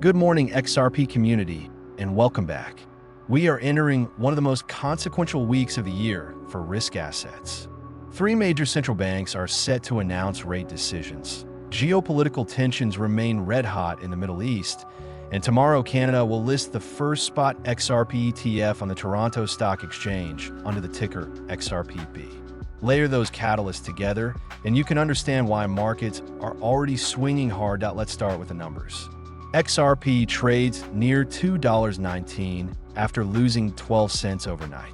Good morning, XRP community, and welcome back. We are entering one of the most consequential weeks of the year for risk assets. Three major central banks are set to announce rate decisions. Geopolitical tensions remain red-hot in the Middle East, and tomorrow Canada will list the first spot XRP ETF on the Toronto Stock Exchange under the ticker XRPP. Layer those catalysts together, and you can understand why markets are already swinging hard. Let's start with the numbers. XRP trades near $2.19 after losing 12 cents overnight.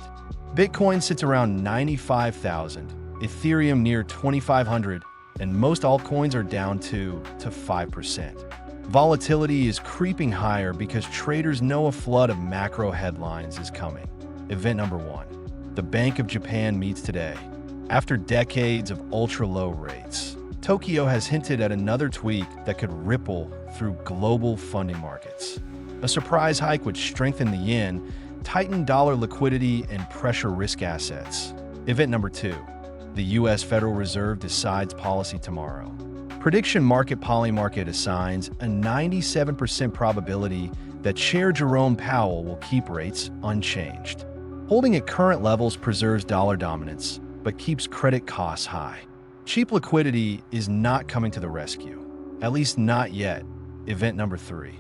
Bitcoin sits around 95,000, Ethereum near 2,500, and most altcoins are down 2 to 5%. Volatility is creeping higher because traders know a flood of macro headlines is coming. Event number 1. The Bank of Japan meets today. After decades of ultra-low rates, Tokyo has hinted at another tweak that could ripple through global funding markets. A surprise hike would strengthen the yen, tighten dollar liquidity, and pressure risk assets. Event number 2. The U.S. Federal Reserve decides policy tomorrow. Prediction market Polymarket assigns a 97% probability that Chair Jerome Powell will keep rates unchanged. Holding at current levels preserves dollar dominance, but keeps credit costs high. Cheap liquidity is not coming to the rescue, at least not yet. Event number 3.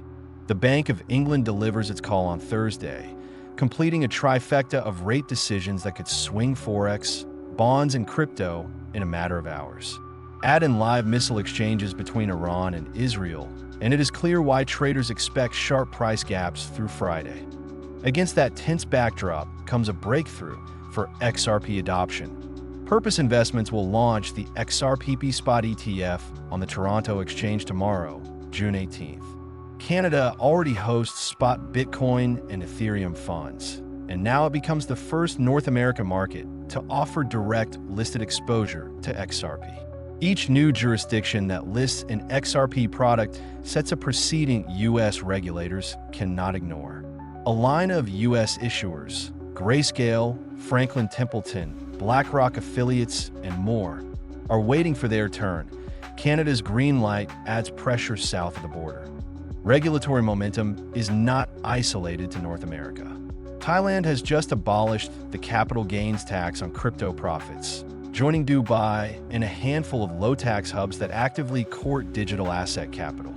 The Bank of England delivers its call on Thursday, completing a trifecta of rate decisions that could swing Forex, bonds, and crypto in a matter of hours. Add in live missile exchanges between Iran and Israel, and it is clear why traders expect sharp price gaps through Friday. Against that tense backdrop comes a breakthrough for XRP adoption. Purpose Investments will launch the XRPP Spot ETF on the Toronto Exchange tomorrow, June 18th. Canada already hosts spot Bitcoin and Ethereum funds, and now it becomes the first North American market to offer direct listed exposure to XRP. Each new jurisdiction that lists an XRP product sets a precedent U.S. regulators cannot ignore. A line of U.S. issuers, Grayscale, Franklin Templeton, BlackRock affiliates, and more, are waiting for their turn. Canada's green light adds pressure south of the border. Regulatory momentum is not isolated to North America. Thailand has just abolished the capital gains tax on crypto profits, joining Dubai and a handful of low-tax hubs that actively court digital asset capital.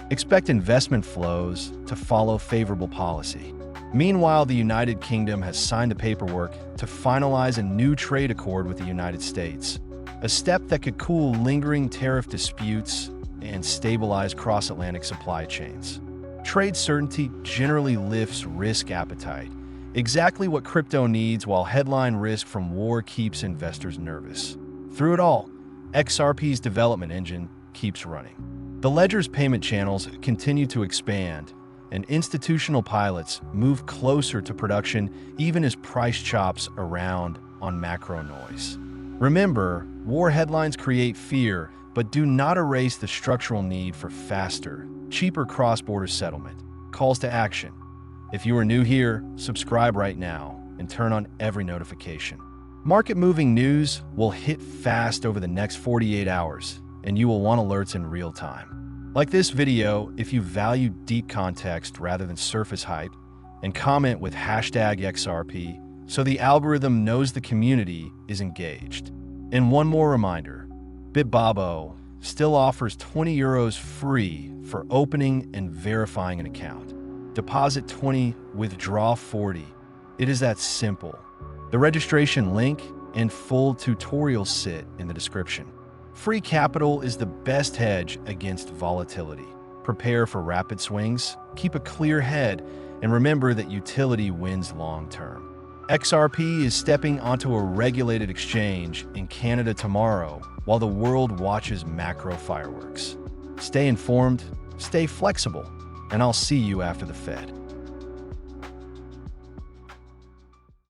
Expect investment flows to follow favorable policy. Meanwhile, the United Kingdom has signed the paperwork to finalize a new trade accord with the United States, a step that could cool lingering tariff disputes and stabilize cross-Atlantic supply chains. Trade certainty generally lifts risk appetite, exactly what crypto needs, while headline risk from war keeps investors nervous. Through it all, XRP's development engine keeps running. The ledger's payment channels continue to expand, and institutional pilots move closer to production even as price chops around on macro noise. Remember, war headlines create fear, but do not erase the structural need for faster, cheaper cross-border settlement. Calls to action. If you are new here, subscribe right now and turn on every notification. Market-moving news will hit fast over the next 48 hours, and you will want alerts in real time. Like this video if you value deep context rather than surface hype, and comment with #XRP so the algorithm knows the community is engaged. And one more reminder, Bitbabo still offers €20 free for opening and verifying an account. Deposit 20, withdraw 40. It is that simple. The registration link and full tutorials sit in the description. Free capital is the best hedge against volatility. Prepare for rapid swings, keep a clear head, and remember that utility wins long-term. XRP is stepping onto a regulated exchange in Canada tomorrow while the world watches macro fireworks. Stay informed, stay flexible, and I'll see you after the Fed.